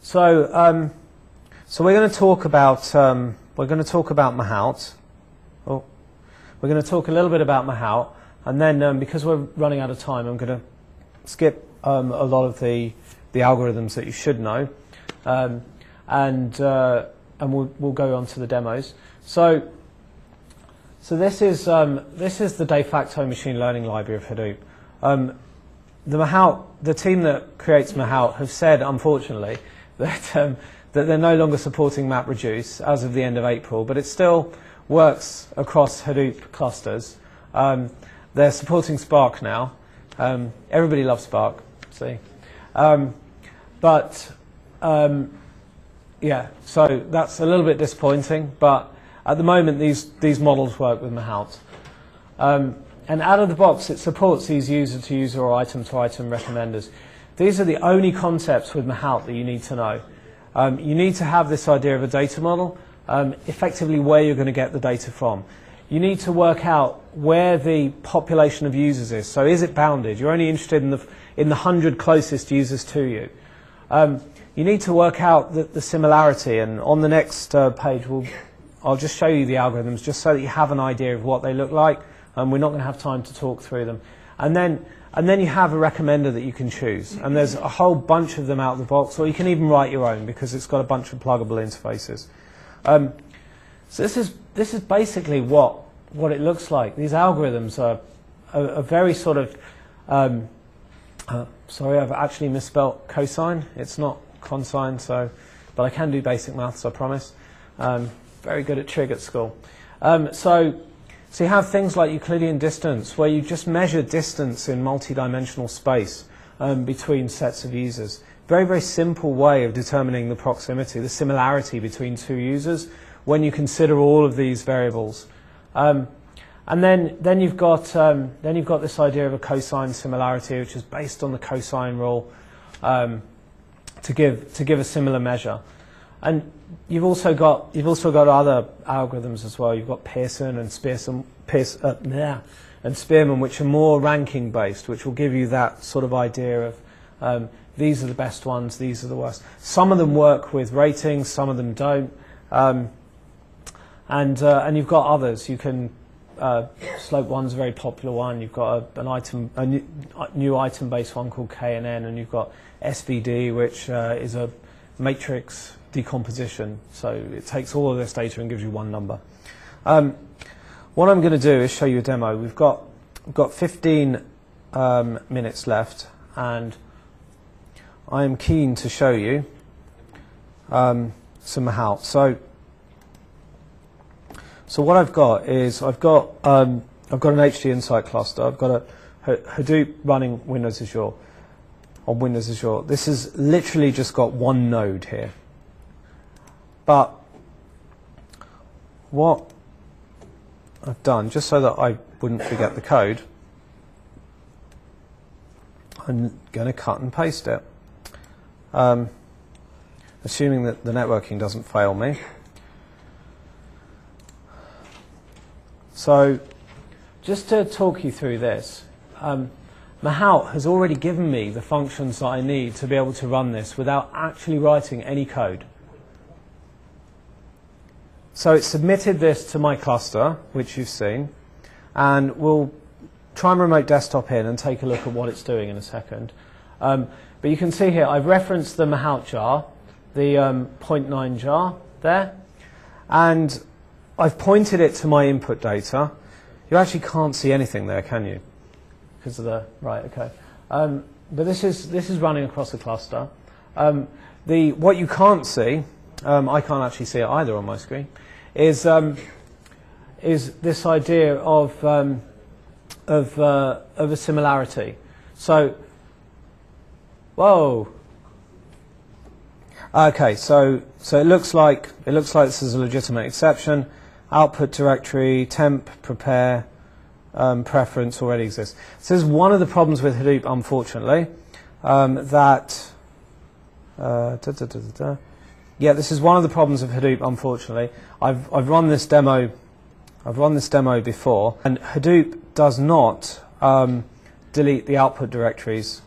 So we're going to talk about Mahout. Oh, we're going to talk a little bit about Mahout, and then because we're running out of time, I'm going to skip a lot of the algorithms that you should know, and we'll go on to the demos. So this is the de facto machine learning library of Hadoop. The team that creates Mahout have said, unfortunately, that they're no longer supporting MapReduce as of the end of April, but it still works across Hadoop clusters. They're supporting Spark now. Everybody loves Spark, see. Yeah, so that's a little bit disappointing, but at the moment these models work with Mahout. And out of the box, it supports these user-to-user or item-to-item recommenders. These are the only concepts with Mahout that you need to know. You need to have this idea of a data model, effectively where you're going to get the data from. You need to work out where the population of users is. So is it bounded? You're only interested in the 100 closest users to you. You need to work out the similarity, and on the next page I'll just show you the algorithms just so that you have an idea of what they look like. We're not going to have time to talk through them. And then you have a recommender that you can choose. And there's a whole bunch of them out of the box, or you can even write your own because it's got a bunch of pluggable interfaces. So this is basically what it looks like. These algorithms are very sort of sorry, I've actually misspelt cosine. It's not consine, but I can do basic maths, I promise. Very good at trig at school. So you have things like Euclidean distance, where you just measure distance in multi-dimensional space between sets of users. Very, very simple way of determining the proximity, the similarity between two users when you consider all of these variables. And then you've got this idea of a cosine similarity, which is based on the cosine rule to give a similar measure. And you've also got other algorithms as well. You've got Pearson and Spearman, which are more ranking based, which will give you that sort of idea of these are the best ones, these are the worst. Some of them work with ratings, some of them don't. And you've got others. You can Slope 1's a very popular one. You've got a new item-based one called KNN, and you've got SVD, which is a matrix decomposition. So it takes all of this data and gives you one number. What I'm going to do is show you a demo. We've got 15 minutes left, and I am keen to show you some Mahout. So what I've got is I've got an HD Insight cluster. I've got a Hadoop running Windows Azure on Windows Azure. This has literally just got one node here. But what I've done, just so that I wouldn't forget the code, I'm going to cut and paste it, assuming that the networking doesn't fail me. So just to talk you through this, Mahout has already given me the functions that I need to be able to run this without actually writing any code. So it submitted this to my cluster, which you've seen, and we'll try and remote desktop in and take a look at what it's doing in a second. But you can see here, I've referenced the Mahout jar, the 0.9 jar there, and I've pointed it to my input data. You actually can't see anything there, can you? Because of the, right, okay. But this is running across a cluster. What you can't see, I can't actually see it either on my screen, is this idea of a similarity. So, whoa. Okay, so it looks like this is a legitimate exception. Output directory, temp, prepare, preference already exists. So this is one of the problems with Hadoop, unfortunately, yeah, this is one of the problems of Hadoop, unfortunately. I've run this demo before, and Hadoop does not delete the output directories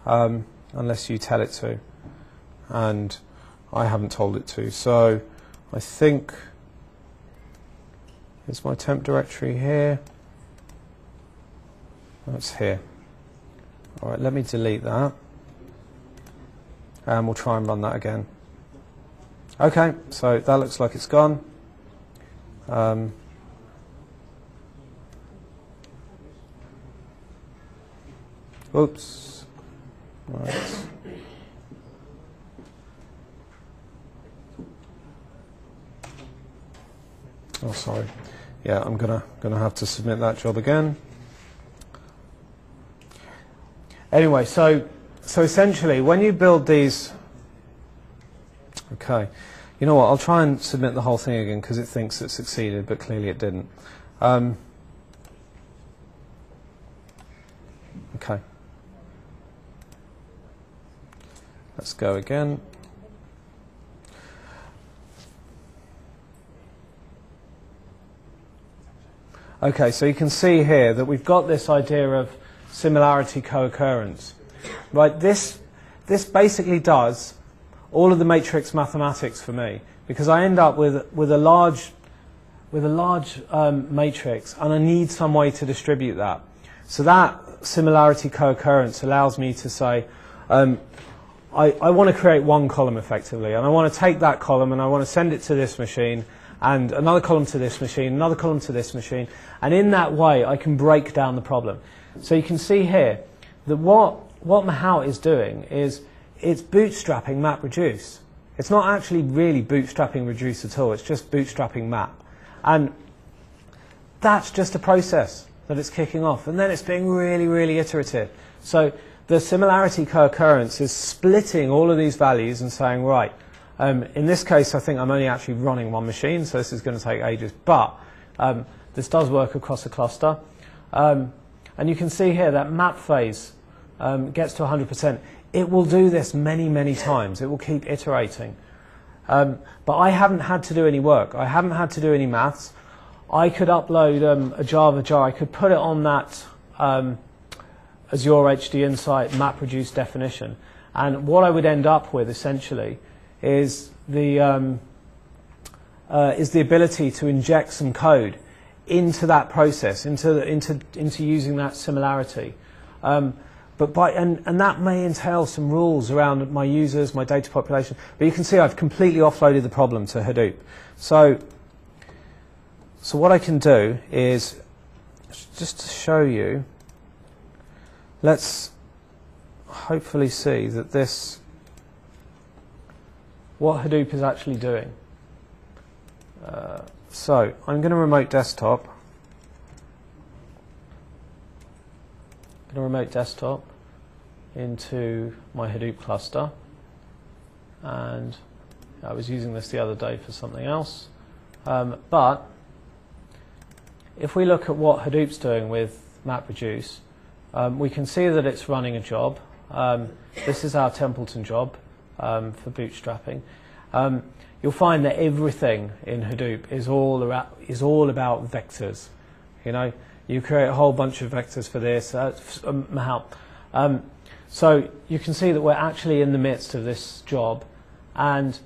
unless you tell it to. And I haven't told it to. So I think it's my temp directory here. That's here. All right, let me delete that. And we'll try and run that again. Okay, so that looks like it's gone. Oops. Right. Oh, sorry. Yeah, I'm gonna have to submit that job again. Anyway, so essentially, when you build these, okay, you know what? I'll try and submit the whole thing again because it thinks it succeeded, but clearly it didn't. Okay. Let's go again. Okay, so you can see here that we've got this idea of similarity co-occurrence. Right, this basically does all of the matrix mathematics for me, because I end up with a large matrix, and I need some way to distribute that. So that similarity co-occurrence allows me to say, I want to create one column effectively, and I want to take that column and I want to send it to this machine, and another column to this machine, another column to this machine, and in that way I can break down the problem. So you can see here that what Mahout is doing is it's bootstrapping MapReduce. It's not actually really bootstrapping Reduce at all, it's just bootstrapping map. And that's just a process that it's kicking off, and then it's being really, really iterative. So the similarity co-occurrence is splitting all of these values and saying, right, in this case I think I'm only actually running one machine, so this is going to take ages, but this does work across a cluster. And you can see here that map phase gets to 100%. It will do this many, many times. It will keep iterating. But I haven't had to do any work. I haven't had to do any maths. I could upload a Java jar. I could put it on that Azure HD Insight MapReduce definition. And what I would end up with, essentially, is the ability to inject some code into that process, into using that similarity. And that may entail some rules around my users, my data population. But you can see I've completely offloaded the problem to Hadoop. So what I can do is, just to show you, let's hopefully see that what Hadoop is actually doing. So I'm going to remote desktop. Into my Hadoop cluster, and I was using this the other day for something else. But if we look at what Hadoop's doing with MapReduce, we can see that it's running a job. This is our Templeton job for bootstrapping. You'll find that everything in Hadoop is all about vectors. You know, you create a whole bunch of vectors for this. Mahout. So you can see that we're actually in the midst of this job, and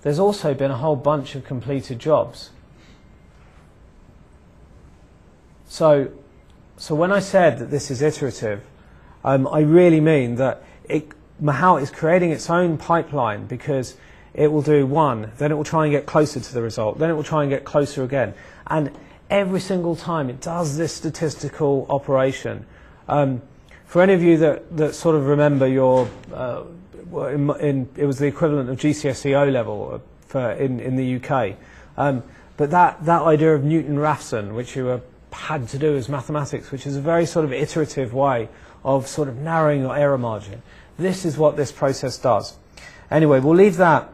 there's also been a whole bunch of completed jobs. So when I said that this is iterative, I really mean that Mahout is creating its own pipeline, because it will do one, then it will try and get closer to the result, then it will try and get closer again. And every single time it does this statistical operation. For any of you that sort of remember your, it was the equivalent of GCSE O-level in the UK. But that idea of Newton-Raphson, which you had to do as mathematics, which is a very sort of iterative way of sort of narrowing your error margin. This is what this process does. Anyway, we'll leave that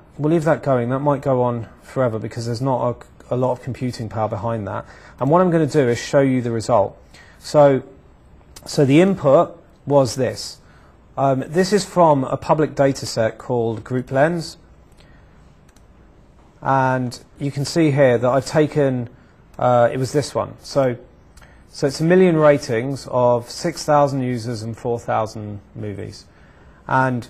going. That might go on forever because there's not a lot of computing power behind that. And what I'm going to do is show you the result. So the input was this. This is from a public data set called GroupLens. And you can see here that I've taken, it was this one. So it's 1 million ratings of 6,000 users and 4,000 movies. And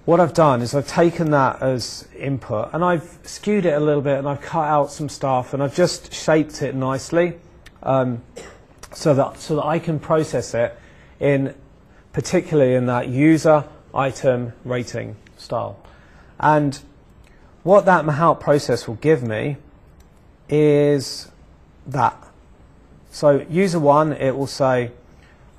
what I've done is I've taken that as input and I've skewed it a little bit and I've cut out some stuff and I've just shaped it nicely so that I can process it particularly in that user item rating style. And what that Mahout process will give me is that. So user 1, it will say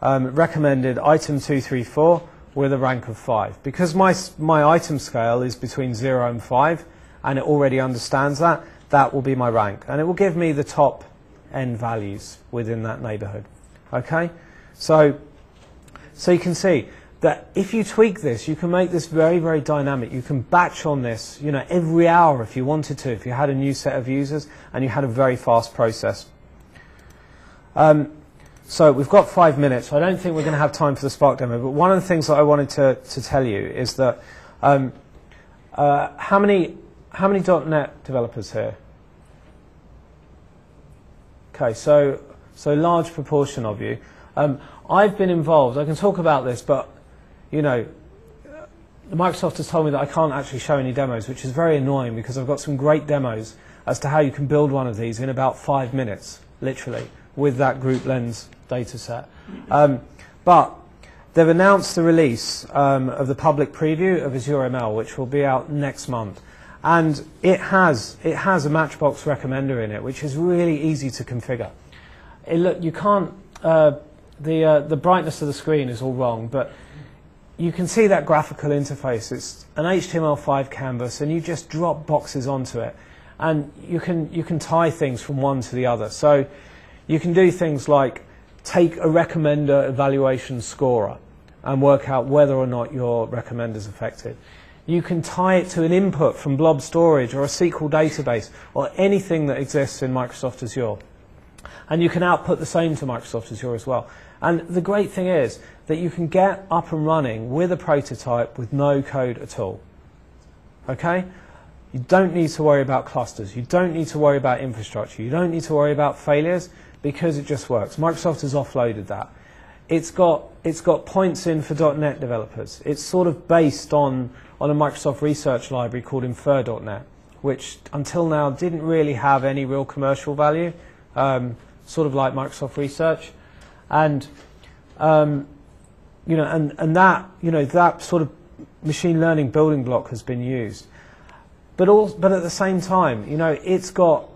recommended item 234 with a rank of 5. Because my item scale is between 0 and 5 and it already understands that, that will be my rank. And it will give me the top end values within that neighborhood. Okay? So you can see that if you tweak this, you can make this very, very dynamic. You can batch on this, you know, every hour if you wanted to, if you had a new set of users and you had a very fast process. So we've got 5 minutes. I don't think we're going to have time for the Spark demo, but one of the things that I wanted to tell you is that how many .NET developers here? Okay, so large proportion of you. I've been involved. I can talk about this, but you know, Microsoft has told me that I can't actually show any demos, which is very annoying because I've got some great demos as to how you can build one of these in about 5 minutes, literally, with that group lens data set. But they've announced the release of the public preview of Azure ML, which will be out next month. And it has a Matchbox recommender in it, which is really easy to configure. Look, you can't, the brightness of the screen is all wrong, but you can see that graphical interface. It's an HTML5 canvas, and you just drop boxes onto it. And you can tie things from one to the other. So you can do things like take a recommender evaluation scorer and work out whether or not your recommender is affected. You can tie it to an input from blob storage or a SQL database or anything that exists in Microsoft Azure. And you can output the same to Microsoft Azure as well. And the great thing is that you can get up and running with a prototype with no code at all. Okay? You don't need to worry about clusters. You don't need to worry about infrastructure. You don't need to worry about failures because it just works. Microsoft has offloaded that. It's got points in for .NET developers. It's sort of based on a Microsoft research library called Infer.NET, which until now didn't really have any real commercial value, sort of like Microsoft Research. And you know, and that, you know, that sort of machine learning building block has been used. But at the same time, you know, it's got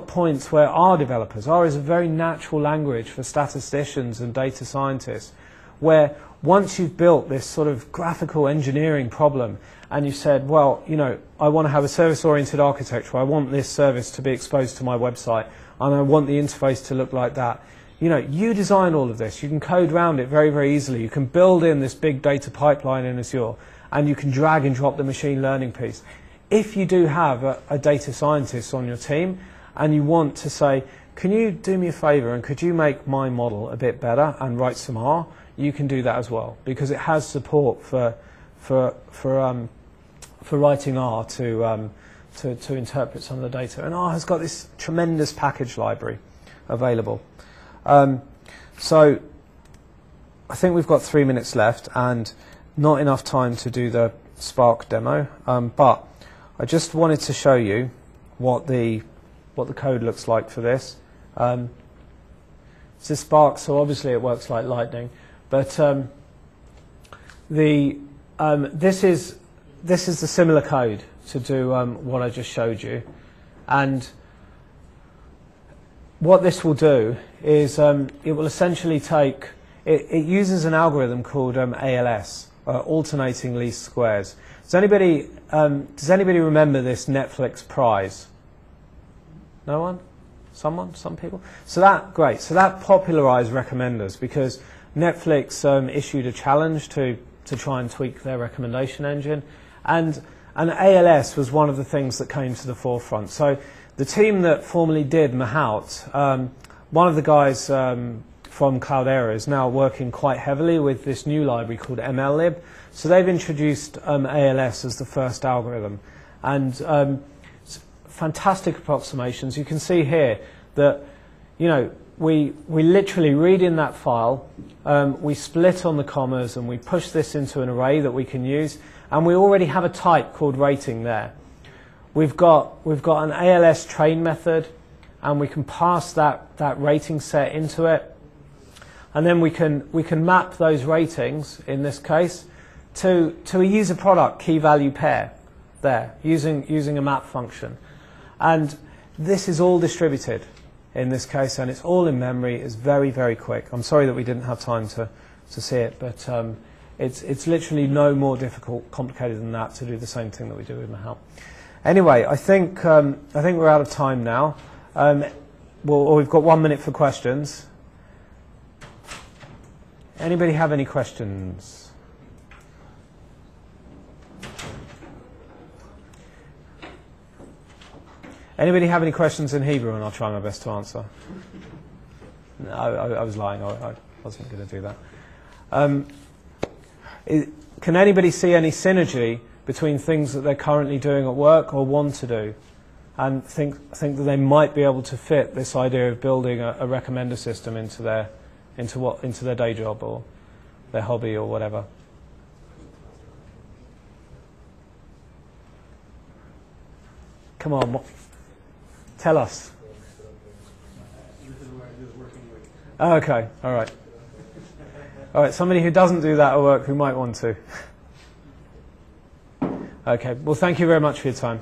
points where R developers, R is a very natural language for statisticians and data scientists, where once you've built this sort of graphical engineering problem and you've said, well, you know, I want to have a service-oriented architecture, I want this service to be exposed to my website, and I want the interface to look like that. You know, you design all of this. You can code around it very, very easily. You can build in this big data pipeline in Azure, and you can drag and drop the machine learning piece. If you do have a data scientist on your team, and you want to say, can you do me a favor and could you make my model a bit better and write some R, you can do that as well, because it has support for writing R to interpret some of the data. And R has got this tremendous package library available. So I think we've got 3 minutes left and not enough time to do the Spark demo, but I just wanted to show you what the code looks like for this. This is Spark, so obviously it works like lightning. But this is the similar code to do what I just showed you. And what this will do is it will essentially take, it uses an algorithm called ALS, alternating least squares. Does anybody remember this Netflix prize? No one? Someone? Some people? So that popularized recommenders because Netflix issued a challenge to try and tweak their recommendation engine, and ALS was one of the things that came to the forefront. So the team that formerly did Mahout, one of the guys from Cloudera is now working quite heavily with this new library called MLlib. So they've introduced ALS as the first algorithm, and fantastic approximations. You can see here that, you know, we literally read in that file, we split on the commas, and we push this into an array that we can use, and we already have a type called rating there. We've got an ALS train method, and we can pass that rating set into it, and then we can map those ratings, in this case, to a user product key value pair there, using a map function. And this is all distributed in this case, and it's all in memory. It's very, very quick. I'm sorry that we didn't have time to see it, but it's literally no more complicated than that to do the same thing that we do with Mahout. Anyway, I think we're out of time now. We've got 1 minute for questions. Anybody have any questions? Anybody have any questions in Hebrew, and I'll try my best to answer. No, I was lying. I wasn't going to do that. Can anybody see any synergy between things that they're currently doing at work or want to do, and think that they might be able to fit this idea of building a recommender system into their day job or their hobby or whatever? Come on. Tell us. Oh, okay, all right. All right, somebody who doesn't do that at work who might want to. Okay, well, thank you very much for your time.